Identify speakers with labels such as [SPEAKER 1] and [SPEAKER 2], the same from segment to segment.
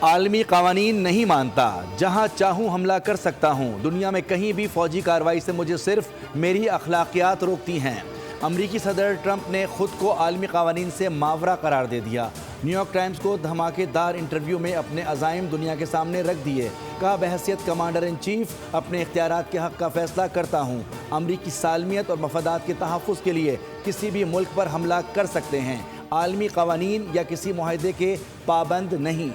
[SPEAKER 1] आलमी कावानीन नहीं मानता, जहां चाहूं हमला कर सकता हूं। दुनिया में कहीं भी फौजी कार्रवाई से मुझे सिर्फ मेरी अखलाकियात रोकती हैं। अमरीकी सदर ट्रंप ने खुद को आलमी कावानीन से मावरा करार दे दिया। न्यूयॉर्क टाइम्स को धमाकेदार इंटरव्यू में अपने अज़ाइम दुनिया के सामने रख दिए। कहा, बहैसियत कमांडर इन चीफ अपने इख्तियारात के हक़ का फैसला करता हूँ। अमरीकी सालमियत और मफादात के तहफ़्फ़ुज़ के लिए किसी भी मुल्क पर हमला कर सकते हैं। आलमी कावानीन या किसी मुआहदे के पाबंद नहीं।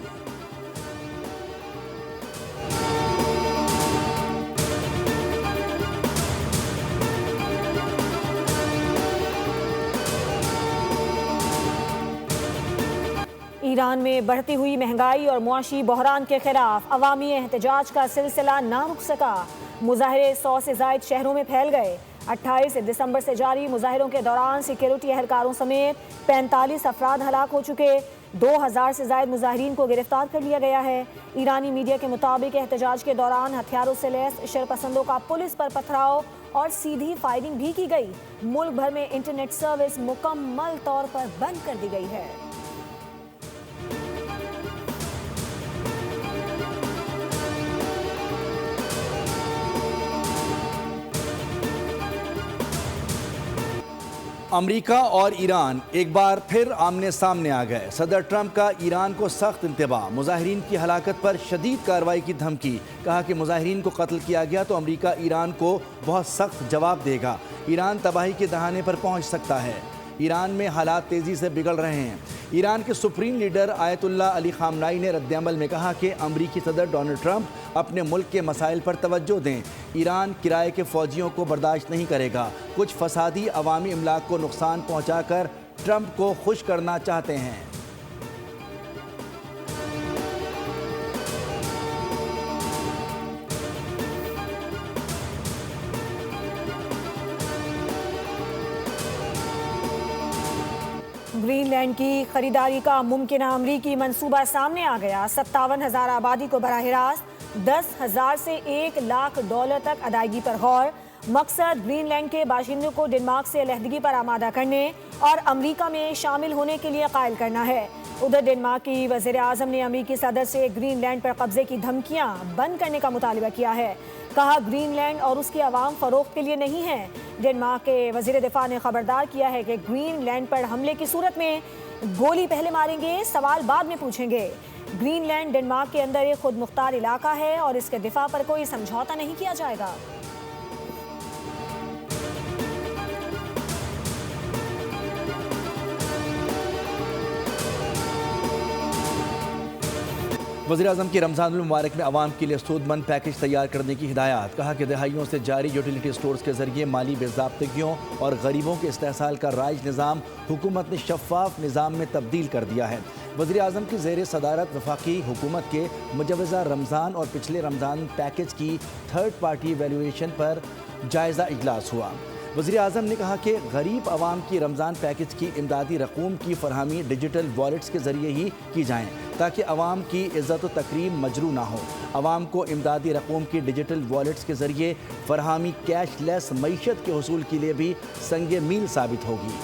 [SPEAKER 2] ईरान में बढ़ती हुई महंगाई और मुआशी बहरान के खिलाफ अवामी एहतजाज का सिलसिला ना रुक सका। मुजाहरे 100 से ज़ायद शहरों में फैल गए। 28 दिसंबर से जारी मुजाहरों के दौरान सिक्योरिटी एहलकारों समेत 45 अफराद हलाक हो चुके। 2000 से ज़ायद मुजाहिरीन को गिरफ्तार कर लिया गया है। ईरानी मीडिया के मुताबिक एहतजाज के दौरान हथियारों से लैस शरपसंदों का पुलिस पर पथराव और सीधी फायरिंग भी की गई। मुल्क भर में इंटरनेट सर्विस मुकम्मल तौर पर बंद कर दी गई है।
[SPEAKER 1] अमेरिका और ईरान एक बार फिर आमने सामने आ गए। सदर ट्रंप का ईरान को सख्त इंतबाह। मुजाहिरीन की हलाकत पर शदीद कार्रवाई की धमकी। कहा कि मुजाहिरीन को कत्ल किया गया तो अमेरिका ईरान को बहुत सख्त जवाब देगा। ईरान तबाही के दहाने पर पहुंच सकता है। ईरान में हालात तेज़ी से बिगड़ रहे हैं। ईरान के सुप्रीम लीडर आयतुल्लाह अली खामनाई ने रद्द-ए-अमल में कहा कि अमरीकी सदर डोनाल्ड ट्रंप अपने मुल्क के मसाइल पर तवज्जो दें। ईरान किराए के फ़ौजियों को बर्दाश्त नहीं करेगा। कुछ फसादी अवामी इमलाक को नुकसान पहुँचाकर ट्रंप को खुश करना चाहते हैं।
[SPEAKER 2] ग्रीनलैंड की खरीदारी का मुमकिन अमरीकी मंसूबा सामने आ गया। 57,000 आबादी को बराह रास्त 10,000 से $1,00,000 तक अदायगी पर गौर। मकसद ग्रीनलैंड के बाशिंदों को डेनमार्क से अलहदगी पर आमादा करने और अमरीका में शामिल होने के लिए कायल करना है। उधर डेनमार्क की वज़ीर आज़म ने अमरीकी सदर से ग्रीनलैंड पर कब्जे की धमकियां बंद करने का मुतालबा किया है। कहा, ग्रीनलैंड और उसकी आवाम फरोख्त के लिए नहीं है। डेनमार्क के वज़ीर दिफा ने खबरदार किया है कि ग्रीनलैंड पर हमले की सूरत में गोली पहले मारेंगे, सवाल बाद में पूछेंगे। ग्रीनलैंड डेनमार्क के अंदर एक खुद मुख्तार इलाका है और इसके दिफा पर कोई समझौता नहीं किया जाएगा।
[SPEAKER 1] वज़ीर-ए-आज़म की रमज़ान मुबारक में आवाम के लिए सूदमंद पैकेज तैयार करने की हिदायत। कहा कि दहाइयों से जारी यूटिलिटी स्टोर्स के जरिए माली बेज़ाब्तगियों और गरीबों के इस्तेहसाल का राइज निज़ाम हुकूमत ने शफ़ाफ निज़ाम में तब्दील कर दिया है। वज़ीर-ए-आज़म की ज़ेर सदारत वफाकी हुकूमत के मुजवज़ा रमज़ान और पिछले रमज़ान पैकेज की थर्ड पार्टी वैल्यूएशन पर जायज़ा इजलास हुआ। वज़ीर-ए-आज़म ने कहा कि गरीब आवाम की रमज़ान पैकेज की इमदादी रकूम की फरहमी डिजिटल वॉलेट्स के ज़रिए ही की जाएँ ताकि आवाम की इज़्ज़त व तकरीम मजरू ना हो। आवाम को इमदादी रकूम की डिजिटल वॉलेट्स के ज़रिए फरहमी कैशलेस मईशत के हसूल के लिए भी संगे मील साबित होगी।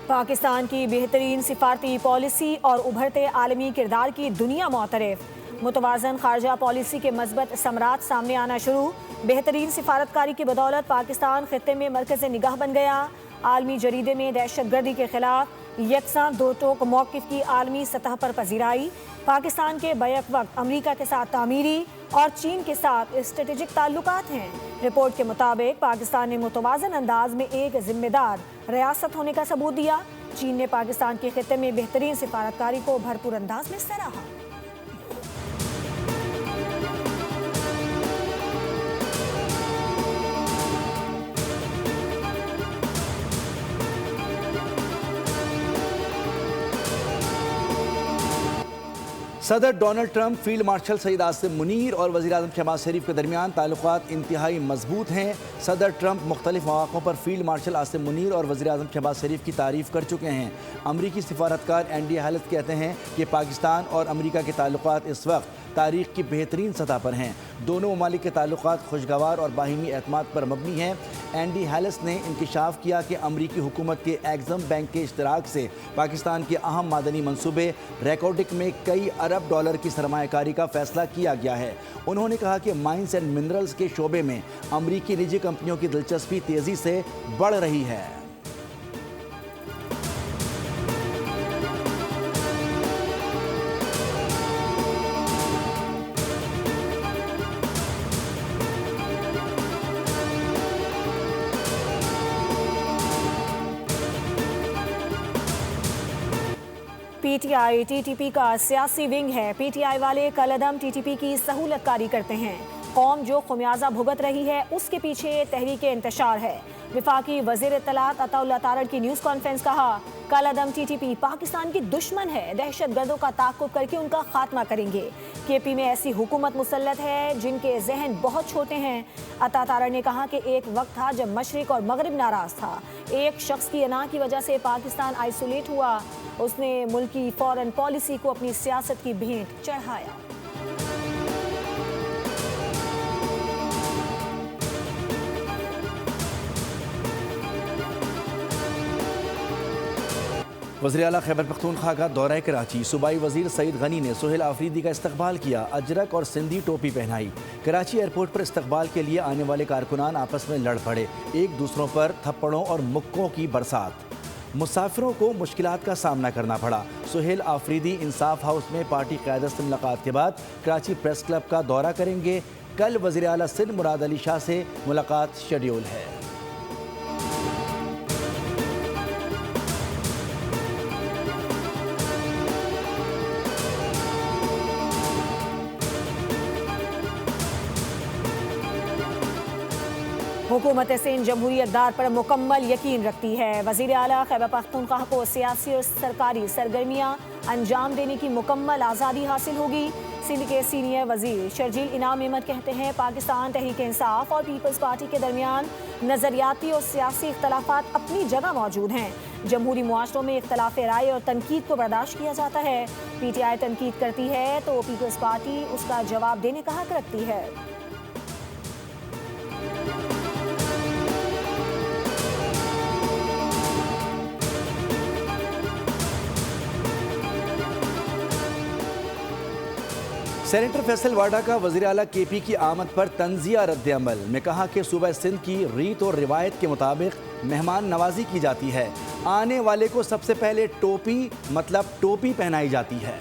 [SPEAKER 2] पाकिस्तान की बेहतरीन सिफारती पॉलिसी और उभरते आलमी किरदार की दुनिया मोतरफ। मुतवाज़न खारजा पॉलिसी के मज़बूत समरात सामने आना शुरू। बेहतरीन सिफारतकारी की बदौलत पाकिस्तान खित्ते में मरकज़ निगाह बन गया। आलमी जरीदे में दहशतगर्दी के खिलाफ यकसां दो टोक मौक़िफ़ की आलमी सतह पर पजीराई। पाकिस्तान के बैक वक्त अमरीका के साथ तामीरी और चीन के साथ स्ट्रेटेजिक ताल्लुकात हैं। रिपोर्ट के मुताबिक पाकिस्तान ने मुतवाज़न अंदाज में एक जिम्मेदार रियासत होने का सबूत दिया। चीन ने पाकिस्तान के खित्ते में बेहतरीन सिफारतकारी को भरपूर अंदाज में सराहा।
[SPEAKER 1] सदर Donald Trump, field marshal Saeed Asim Munir और वज़ीर-ए-आज़म शहबाज शरीफ के दरमियान ताल्लुकात इंतहाई मजबूत हैं। सदर ट्रंप मुख्तलिफ मौक़ों पर फील्ड मार्शल आसिम मुनीर और वज़ीर-ए-आज़म शहबाज शरीफ की तारीफ़ कर चुके हैं। अमरीकी सिफारतकार एंडी हैलेस कहते हैं कि पाकिस्तान और अमरीका के ताल्लुकात इस वक्त तारीख़ की बेहतरीन सतह पर हैं। दोनों ममालिक के ताल्लुकात खुशगवार और बाहिमी एतमाद पर मबनी हैं। एंडी हैलेस ने इंकशाफ किया कि अमरीकी हुकूमत के एग्ज़म बैंक के इश्तराक से पाकिस्तान के अहम मादनी मनसूबे रेकॉर्डिक में कई अरब डॉलर की सरमायाकारी का फैसला किया गया है। उन्होंने कहा कि माइंस एंड मिनरल्स के शोबे में अमरीकी निजी कंपनियों की दिलचस्पी तेज़ी से बढ़ रही है।
[SPEAKER 2] पीटीआई टीटीपी का सियासी विंग है। पीटीआई वाले कलअदम टीटीपी की सहूलतकारी करते हैं। कौम जो खुमियाजा भुगत रही है उसके पीछे तहरीक इंतशार है। विफाकी वज़ीर इत्तलात अताउल्लाह तारड़ की न्यूज़ कॉन्फ्रेंस कहा, कलअदम टीटीपी पाकिस्तान की दुश्मन है, दहशतगर्दों का ताक़ुब करके उनका खात्मा करेंगे। केपी में ऐसी हुकूमत मुसल्लत है जिनके जहन बहुत छोटे हैं। अता तारड़ ने कहा कि एक वक्त था जब मशरिक और मगरिब नाराज था। एक शख्स की अना की वजह से पाकिस्तान आइसोलेट हुआ। उसने मुल्की फॉरेन पॉलिसी को अपनी सियासत की भेंट चढ़ाया।
[SPEAKER 1] वज़ीर आला खैबर पख्तूनख्वा का दौरा कराची। सूबाई वज़ीर सईद गनी ने सोहेल आफरीदी का इस्तकबाल किया। अजरक और सिंधी टोपी पहनाई। कराची एयरपोर्ट पर इस्तकबाल के लिए आने वाले कारकुनान आपस में लड़ पड़े। एक दूसरों पर थप्पड़ों और मुक्कों की बरसात। मुसाफिरों को मुश्किलात का सामना करना पड़ा। सोहेल आफरीदी इंसाफ हाउस में पार्टी क़यादत से मुलाकात के बाद कराची प्रेस क्लब का दौरा करेंगे। कल वज़ीर आला सिंध मुराद अली शाह से मुलाकात शेड्यूल है।
[SPEAKER 2] हुकूमत सिंध जमहूरियत दार पर मुकम्मल यकीन रखती है। वज़ीर आला खैबर पख्तूनख्वा को सियासी और सरकारी सरगर्मियाँ अंजाम देने की मुकम्मल आज़ादी हासिल होगी। सिंध के सीनियर वज़ीर शर्जील इनाम अहमद कहते हैं, पाकिस्तान तहरीक इंसाफ और पीपल्स पार्टी के दरमियान नज़रियाती और सियासी इख्तलाफात अपनी जगह मौजूद हैं। जमहूरी मुआशरों में इख्तलाफ राय और तनकीद को बर्दाश्त किया जाता है। पीटीआई तनकीद करती है तो पीपल्स पार्टी उसका जवाब देने का हक रखती है।
[SPEAKER 1] सेनेटर फैसल वाडा का वज़ीर आला केपी की आमद पर तंजिया रद्द अमल में कहा कि सूबा सिंध की रीत और रिवायत के मुताबिक मेहमान नवाजी की जाती है। आने वाले को सबसे पहले टोपी मतलब टोपी पहनाई जाती है।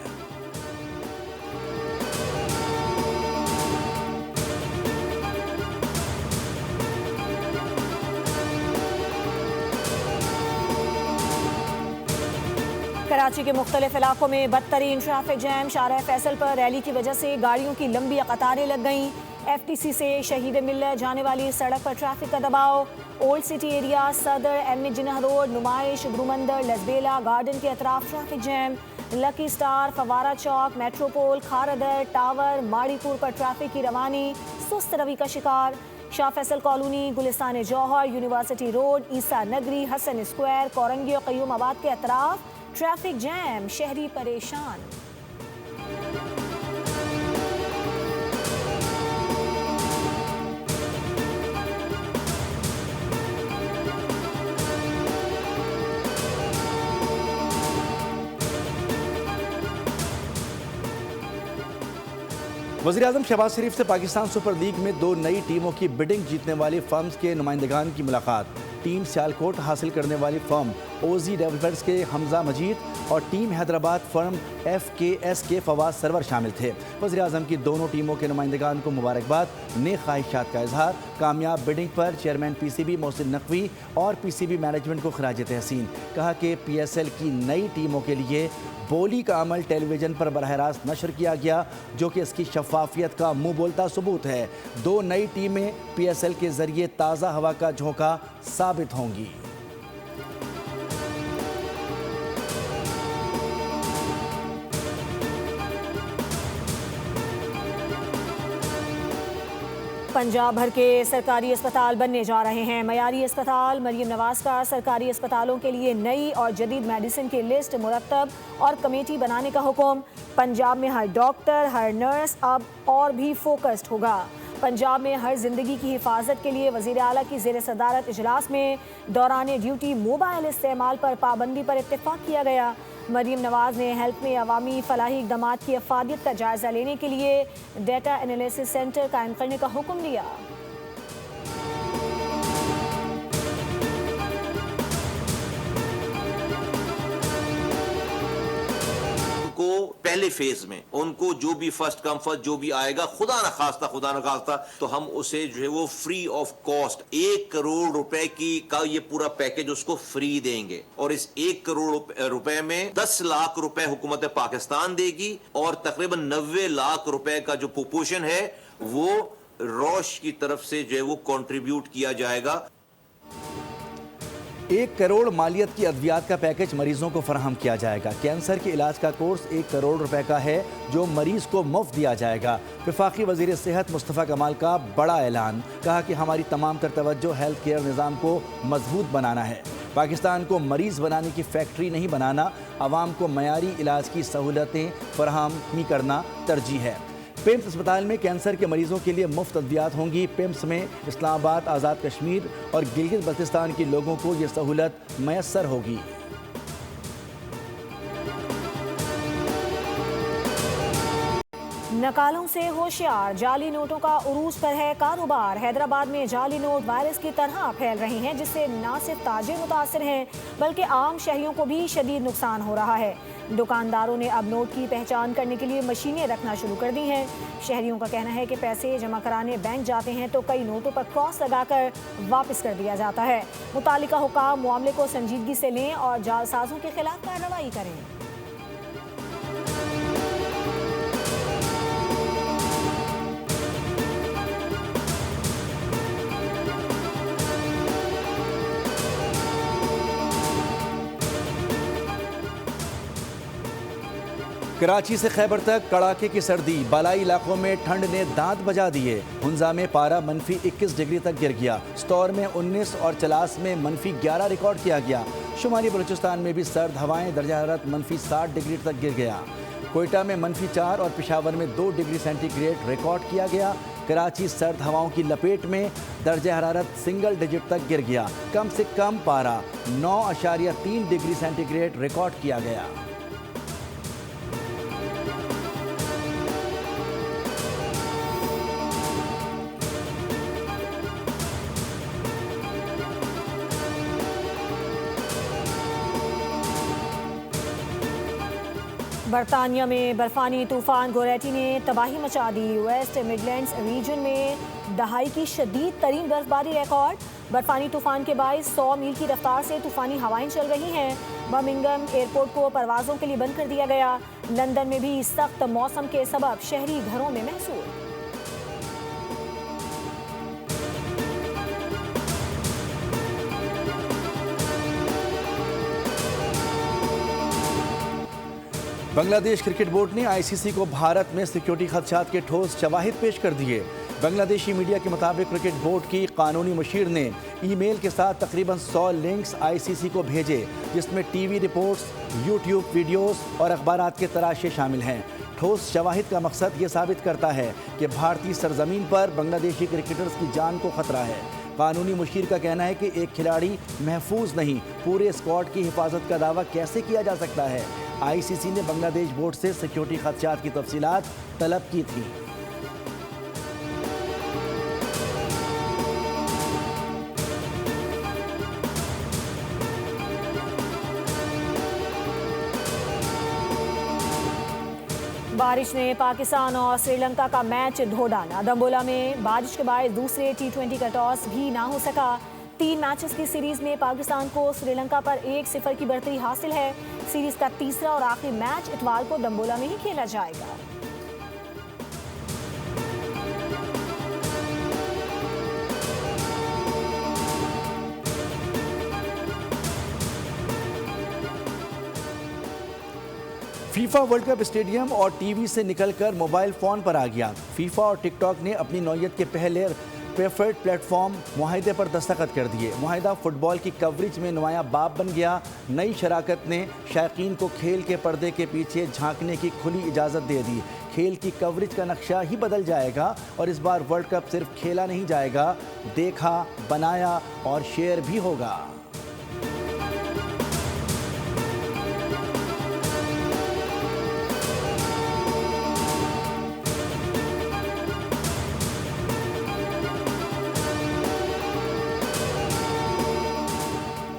[SPEAKER 2] कराची के मुख्तलिफ इलाकों में बदतरीन ट्रैफिक जैम। शाहराह फैसल पर रैली की वजह से गाड़ियों की लंबी कतारें लग गईं। FTC से शहीद मिल्लत जाने वाली सड़क पर ट्रैफिक का दबाव। ओल्ड सिटी एरिया, सदर, एम जिन्ना रोड, नुमाइश, गुरुमंदर, लसबेला गार्डन के अतराफ ट्रैफिक जैम। लकी स्टार, फवारा चौक, मेट्रोपोल, खारदर, टावर, माड़ीपुर पर ट्रैफिक की रवानी सुस्त रवि का शिकार। शाह फैसल कॉलोनी, गुलिस्तान जौहर, यूनिवर्सिटी रोड, ईसा नगरी, हसन स्क्वायर, कोरंगी और कयूम आबाद के अतराफ ट्रैफिक जैम, शहरी परेशान।
[SPEAKER 1] वज़ीर-ए-आज़म शहबाज शरीफ से पाकिस्तान सुपर लीग में 2 नई टीमों की बिडिंग जीतने वाली फर्म्स के नुमाइंदगान की मुलाकात। टीम सियालकोट हासिल करने वाली फर्म ओजी डेवलपर्स के हमजा मजीद और टीम हैदराबाद फर्म FKS के फवाद सरवर शामिल थे। वज़ीर-ए-आज़म की दोनों टीमों के नुमाइंदगान को मुबारकबाद, नेक ख्वाहिशात का इजहार। कामयाब बिडिंग पर चेयरमैन PCB मोहसिन नकवी और PCB मैनेजमेंट को खिराज तहसीन। कहा कि PSL की नई टीमों के लिए बोली का अमल टेलीविज़न पर बराह रास्त नशर किया गया, जो कि इसकी शफाफियत का मुँह बोलता सबूत है। 2 नई टीमें PSL के ज़रिए ताज़ा हवा का झोंका साबित होंगी।
[SPEAKER 2] पंजाब भर के सरकारी अस्पताल बनने जा रहे हैं। मयारी अस्पताल मरियम नवाज का सरकारी अस्पतालों के लिए नई और जदीद मेडिसिन की लिस्ट मुरतब और कमेटी बनाने का हुक्म। पंजाब में हर डॉक्टर, हर नर्स अब और भी फोकस्ड होगा। पंजाब में हर जिंदगी की हिफाजत के लिए वज़ीर आला की ज़ेर सदारत इजलास में दौरान ड्यूटी मोबाइल इस्तेमाल पर पाबंदी पर इत्तेफाक किया गया। मरियम नवाज ने हेल्थ में अवामी फलाही इक़दामात की अफादियत का जायज़ा लेने के लिए डेटा एनालिसिस सेंटर कायम करने का हुक्म दिया।
[SPEAKER 3] को पहले फेज में उनको जो भी फर्स्ट कम फर्स्ट जो भी आएगा, खुदा न खास्ता तो हम उसे जो है वो फ्री ऑफ कॉस्ट 1 करोड़ रुपए की का ये पूरा पैकेज उसको फ्री देंगे। और इस 1 करोड़ रुपए में 10 लाख रुपए हुकूमत पाकिस्तान देगी और तकरीबन 90 लाख रुपए का जो पोर्शन है वो रॉश की तरफ से जो है वो कंट्रीब्यूट किया जाएगा।
[SPEAKER 1] 1 करोड़ मालियत की अद्वियात का पैकेज मरीजों को फराहम किया जाएगा। कैंसर के इलाज का कोर्स 1 करोड़ रुपए का है जो मरीज को मुफ्त दिया जाएगा। वफाकी वजीर सेहत मुस्तफ़ा कमाल का बड़ा ऐलान, कहा कि हमारी तमाम तर तवज्जो हेल्थ केयर निज़ाम को मजबूत बनाना है। पाकिस्तान को मरीज बनाने की फैक्ट्री नहीं बनाना, आवाम को मयारी इलाज की सहूलतें फराहमी करना तरजीह है। पिम्स अस्पताल में कैंसर के मरीजों के लिए मुफ्त अद्वियात होंगी। पिम्स में इस्लामाबाद, आज़ाद कश्मीर और गिलगित बल्तिस्तान के लोगों को ये सहूलत मैसर होगी।
[SPEAKER 2] नकालों से होशियार, जाली नोटों का उरूज पर है कारोबार। हैदराबाद में जाली नोट वायरस की तरह फैल रहे हैं, जिससे न सिर्फ ताजिर मुतासिर हैं बल्कि आम शहरियों को भी शदीद नुकसान हो रहा है। दुकानदारों ने अब नोट की पहचान करने के लिए मशीनें रखना शुरू कर दी हैं। शहरियों का कहना है कि पैसे जमा कराने बैंक जाते हैं तो कई नोटों पर क्रॉस लगाकर वापस कर दिया जाता है। मुतालिका हुकाम मामले को संजीदगी से लें और जालसाजों के खिलाफ कार्रवाई करें।
[SPEAKER 1] कराची से खैबर तक कड़ाके की सर्दी, बालाई इलाकों में ठंड ने दांत बजा दिए। हुंजा में पारा -21 डिग्री तक गिर गया। स्टोर में 19 और चलास में -11 रिकॉर्ड किया गया। शुमाली बलूचिस्तान में भी सर्द हवाएं, दर्जा हरारत -60 डिग्री तक गिर गया। कोयटा में -4 और पेशावर में 2 डिग्री सेंटीग्रेड रिकॉर्ड किया गया। कराची सर्द हवाओं की लपेट में, दर्जा हरारत सिंगल डिजिट तक गिर गया। कम से कम पारा 9.3 डिग्री सेंटीग्रेड रिकॉर्ड किया गया।
[SPEAKER 2] बरतानिया में बर्फानी तूफान गोरेटी ने तबाही मचा दी। वेस्ट मिडलैंड्स रीजन में दहाई की शदीद तरीन बर्फबारी रिकॉर्ड। बर्फानी तूफान के बायस 100 मील की रफ्तार से तूफानी हवाएं चल रही हैं। बर्मिंघम एयरपोर्ट को परवाजों के लिए बंद कर दिया गया। लंदन में भी सख्त मौसम के सबब शहरी घरों में महसूस।
[SPEAKER 1] बांग्लादेश क्रिकेट बोर्ड ने आईसीसी को भारत में सिक्योरिटी खदशात के ठोस शवाहिद पेश कर दिए। बांग्लादेशी मीडिया के मुताबिक क्रिकेट बोर्ड की कानूनी मुशीर ने ईमेल के साथ तकरीबन 100 लिंक्स आईसीसी को भेजे, जिसमें टीवी रिपोर्ट्स, यूट्यूब वीडियोस और अखबारात के तराशे शामिल हैं। ठोस शवाहिद का मकसद ये साबित करता है कि भारतीय सरजमीन पर बांग्लादेशी क्रिकेटर्स की जान को खतरा है। कानूनी मुशीर का कहना है कि एक खिलाड़ी महफूज नहीं, पूरे स्क्वाड की हिफाजत का दावा कैसे किया जा सकता है। आईसीसी ने बांग्लादेश बोर्ड से सिक्योरिटी खदशात की तफसीलात तलब की थी।
[SPEAKER 2] बारिश ने पाकिस्तान और श्रीलंका का मैच धो डाला। दम्बोला में बारिश के बाद दूसरे T20 का टॉस भी ना हो सका। 3 मैचेस की सीरीज में पाकिस्तान को श्रीलंका पर 1-0 की बढ़ती हासिल है। सीरीज का तीसरा और आखिरी मैच इतवार को दम्बोला में ही खेला जाएगा।
[SPEAKER 1] फीफा वर्ल्ड कप स्टेडियम और टीवी से निकलकर मोबाइल फ़ोन पर आ गया। फीफा और टिकटॉक ने अपनी नौयत के पहले प्रेफर्ड प्लेटफॉर्म मुआहिदे पर दस्तखत कर दिए। मुआहिदा फुटबॉल की कवरेज में नुमाया बाब बन गया। नई शराकत ने शायकीन को खेल के पर्दे के पीछे झांकने की खुली इजाज़त दे दी। खेल की कवरेज का नक्शा ही बदल जाएगा और इस बार वर्ल्ड कप सिर्फ खेला नहीं जाएगा, देखा, बनाया और शेयर भी होगा।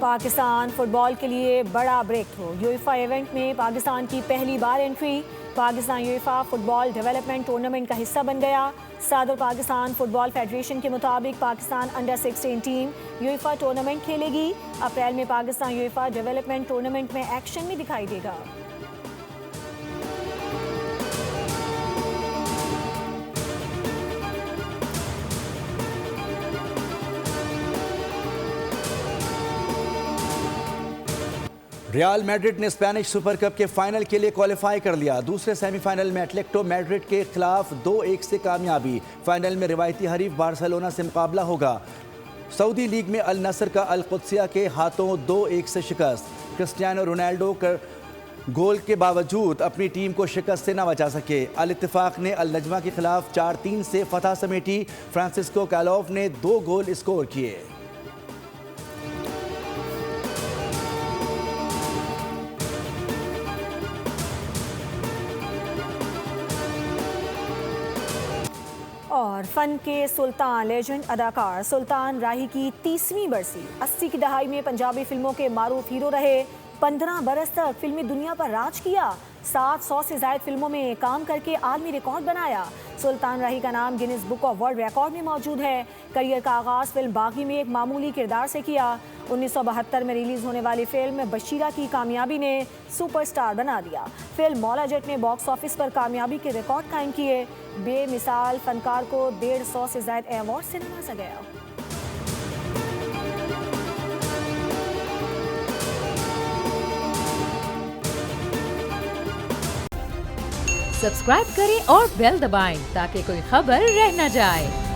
[SPEAKER 2] पाकिस्तान फुटबॉल के लिए बड़ा ब्रेक थ्रू। यूएफा इवेंट में पाकिस्तान की पहली बार entry. Pakistan UEFA football development tournament का हिस्सा बन गया। सदर पाकिस्तान फुटबॉल फेडरेशन के मुताबिक Pakistan under 16 team UEFA tournament खेलेगी। अप्रैल में पाकिस्तान यूएफा डेवलपमेंट टूर्नामेंट में एक्शन में दिखाई देगा।
[SPEAKER 1] रियल मैड्रिड ने स्पेनिश सुपर कप के फाइनल के लिए क्वालिफाई कर लिया। दूसरे सेमीफाइनल में एटलेटिको मैड्रिड के खिलाफ 2-1 से कामयाबी। फाइनल में रिवायती हरीफ बार्सिलोना से मुकाबला होगा। सऊदी लीग में अल नसर का अल कुद्सिया के हाथों 2-1 से शिकस्त। क्रिस्टियानो रोनाल्डो गोल के बावजूद अपनी टीम को शिकस्त से न बचा सके। अल इत्तेफाक ने अल नजमा के खिलाफ 4-3 से फतह समेटी। फ्रांसिस्को कैलोफ ने 2 गोल स्कोर किए।
[SPEAKER 2] और फन के सुल्तान लेजेंड अदाकार सुल्तान राही की 30वीं बरसी। 80 की दहाई में पंजाबी फिल्मों के मारूफ हीरो रहे। 15 बरस तक फिल्मी दुनिया पर राज किया। 700 से ज्यादा फिल्मों में काम करके आलमी रिकॉर्ड बनाया। सुल्तान राही का नाम Guinness book of world record में मौजूद है। करियर का आगाज फिल्म बागी में एक मामूली किरदार से किया। 1972 में रिलीज होने वाली फिल्म बशीरा की कामयाबी ने सुपरस्टार बना दिया। फिल्म मौला जट ने बॉक्स ऑफिस पर कामयाबी के रिकॉर्ड कायम किए। बेमिसाल फनकार को 150 से ज्यादा अवार्ड से नवाजा गया।
[SPEAKER 4] सब्सक्राइब करें और बेल दबाएं ताकि कोई खबर रह न जाए।